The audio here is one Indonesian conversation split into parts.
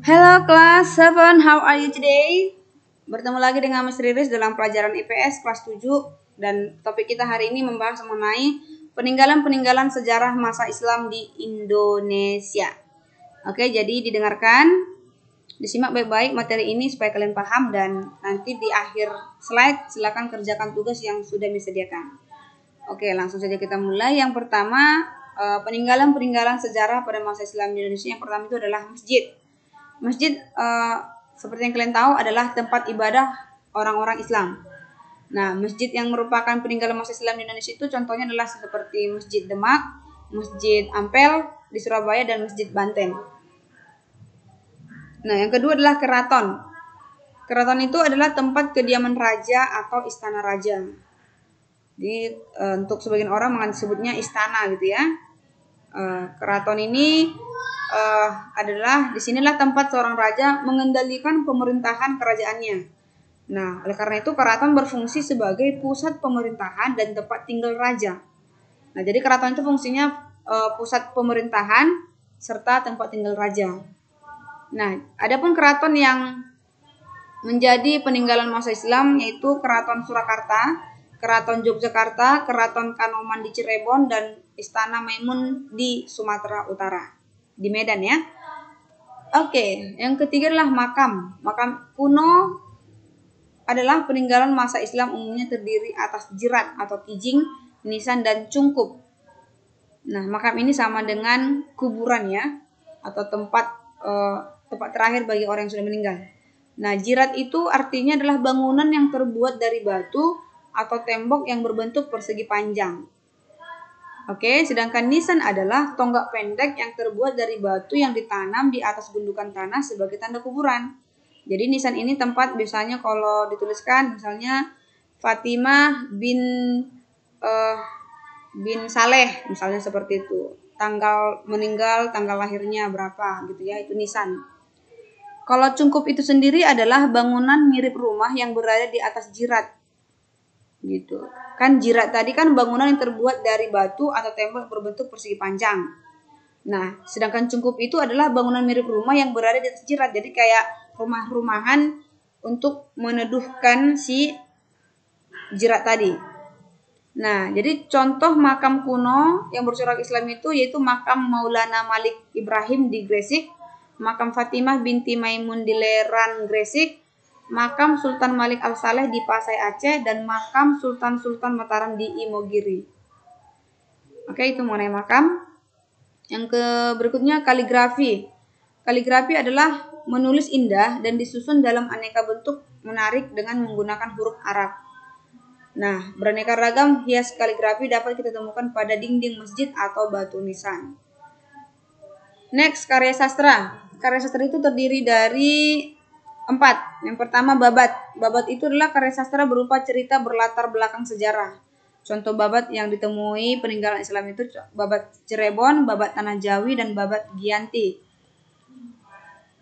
Hello kelas 7, how are you today? Bertemu lagi dengan Mas Riris dalam pelajaran IPS kelas 7 dan topik kita hari ini membahas mengenai peninggalan-peninggalan sejarah masa Islam di Indonesia. Oke, jadi didengarkan, disimak baik-baik materi ini supaya kalian paham dan nanti di akhir slide silakan kerjakan tugas yang sudah disediakan. Oke, langsung saja kita mulai. Yang pertama, peninggalan-peninggalan sejarah pada masa Islam di Indonesia. Yang pertama itu adalah masjid. Masjid seperti yang kalian tahu adalah tempat ibadah orang-orang Islam. Nah, masjid yang merupakan peninggalan masa Islam di Indonesia itu contohnya adalah seperti Masjid Demak, Masjid Ampel di Surabaya, dan Masjid Banten. Nah, yang kedua adalah keraton. Keraton itu adalah tempat kediaman raja atau istana raja. Jadi untuk sebagian orang disebutnya istana gitu ya. Keraton ini adalah disinilah tempat seorang raja mengendalikan pemerintahan kerajaannya. Nah, oleh karena itu keraton berfungsi sebagai pusat pemerintahan dan tempat tinggal raja. Nah, jadi keraton itu fungsinya pusat pemerintahan serta tempat tinggal raja. Nah, adapun keraton yang menjadi peninggalan masa Islam yaitu Keraton Surakarta, Keraton Yogyakarta, Keraton Kanoman di Cirebon, dan Istana Maimun di Sumatera Utara, di Medan ya. Oke, yang ketiga adalah makam. Makam kuno adalah peninggalan masa Islam, umumnya terdiri atas jerat atau kijing, nisan, dan cungkup. Nah, makam ini sama dengan kuburan ya, atau tempat terakhir bagi orang yang sudah meninggal. Nah, jirat itu artinya adalah bangunan yang terbuat dari batu atau tembok yang berbentuk persegi panjang. Oke, sedangkan nisan adalah tonggak pendek yang terbuat dari batu yang ditanam di atas gundukan tanah sebagai tanda kuburan. Jadi nisan ini tempat biasanya kalau dituliskan misalnya Fatimah bin Saleh, misalnya seperti itu. Tanggal meninggal, tanggal lahirnya berapa gitu ya, itu nisan. Kalau cungkup itu sendiri adalah bangunan mirip rumah yang berada di atas jirat. Gitu. Kan jirat tadi kan bangunan yang terbuat dari batu atau tembok berbentuk persegi panjang. Nah, sedangkan cungkup itu adalah bangunan mirip rumah yang berada di atas jirat. Jadi kayak rumah-rumahan untuk meneduhkan si jirat tadi. Nah, jadi contoh makam kuno yang bercorak Islam itu yaitu makam Maulana Malik Ibrahim di Gresik, makam Fatimah binti Maimun di Leran Gresik, makam Sultan Malik Al-Saleh di Pasai Aceh, dan makam Sultan-Sultan Mataram di Imogiri. Oke, itu mengenai makam. Yang berikutnya kaligrafi. Kaligrafi adalah menulis indah dan disusun dalam aneka bentuk menarik dengan menggunakan huruf Arab. Nah, beraneka ragam hias kaligrafi dapat kita temukan pada dinding masjid atau batu nisan. Next, karya sastra. Karya sastra itu terdiri dari 4. Yang pertama babat. Babat itu adalah karya sastra berupa cerita berlatar belakang sejarah. Contoh babat yang ditemui peninggalan Islam itu babat Cirebon, babat Tanah Jawi, dan babat Giyanti.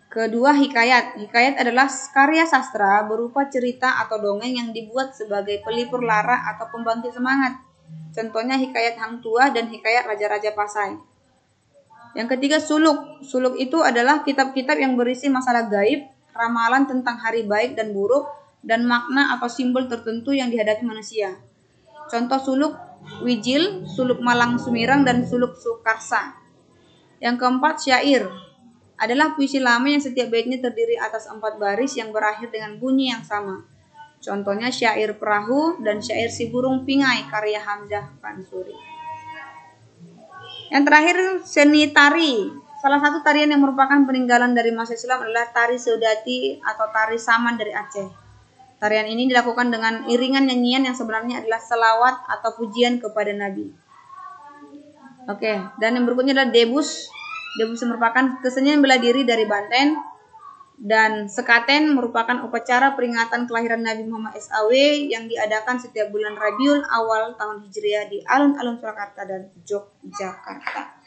Kedua, hikayat. Hikayat adalah karya sastra berupa cerita atau dongeng yang dibuat sebagai pelipur lara atau pembangkit semangat. Contohnya hikayat Hang Tuah dan hikayat Raja-Raja Pasai. Yang ketiga, suluk. Suluk itu adalah kitab-kitab yang berisi masalah gaib, ramalan tentang hari baik dan buruk, dan makna atau simbol tertentu yang dihadapi manusia. Contoh suluk Wijil, suluk Malang Sumirang, dan suluk Sukarsa. Yang keempat, syair. Adalah puisi lama yang setiap baitnya terdiri atas 4 baris yang berakhir dengan bunyi yang sama. Contohnya syair Perahu dan syair Si Burung Pingai karya Hamzah Pansuri. Yang terakhir, seni tari. Salah satu tarian yang merupakan peninggalan dari masa Islam adalah tari Seudati atau tari Saman dari Aceh. Tarian ini dilakukan dengan iringan nyanyian yang sebenarnya adalah selawat atau pujian kepada Nabi. Oke, dan yang berikutnya adalah debus. Debus merupakan kesenian bela diri dari Banten, dan sekaten merupakan upacara peringatan kelahiran Nabi Muhammad SAW yang diadakan setiap bulan Rabiul Awal tahun Hijriah di alun-alun Surakarta dan Yogyakarta.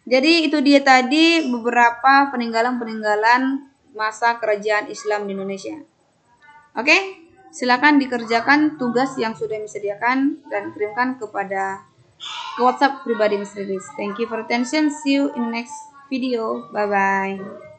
Jadi itu dia tadi beberapa peninggalan-peninggalan masa kerajaan Islam di Indonesia. Oke, silakan dikerjakan tugas yang sudah disediakan dan kirimkan ke WhatsApp pribadi Mas Riris. Thank you for attention. See you in the next video. Bye bye.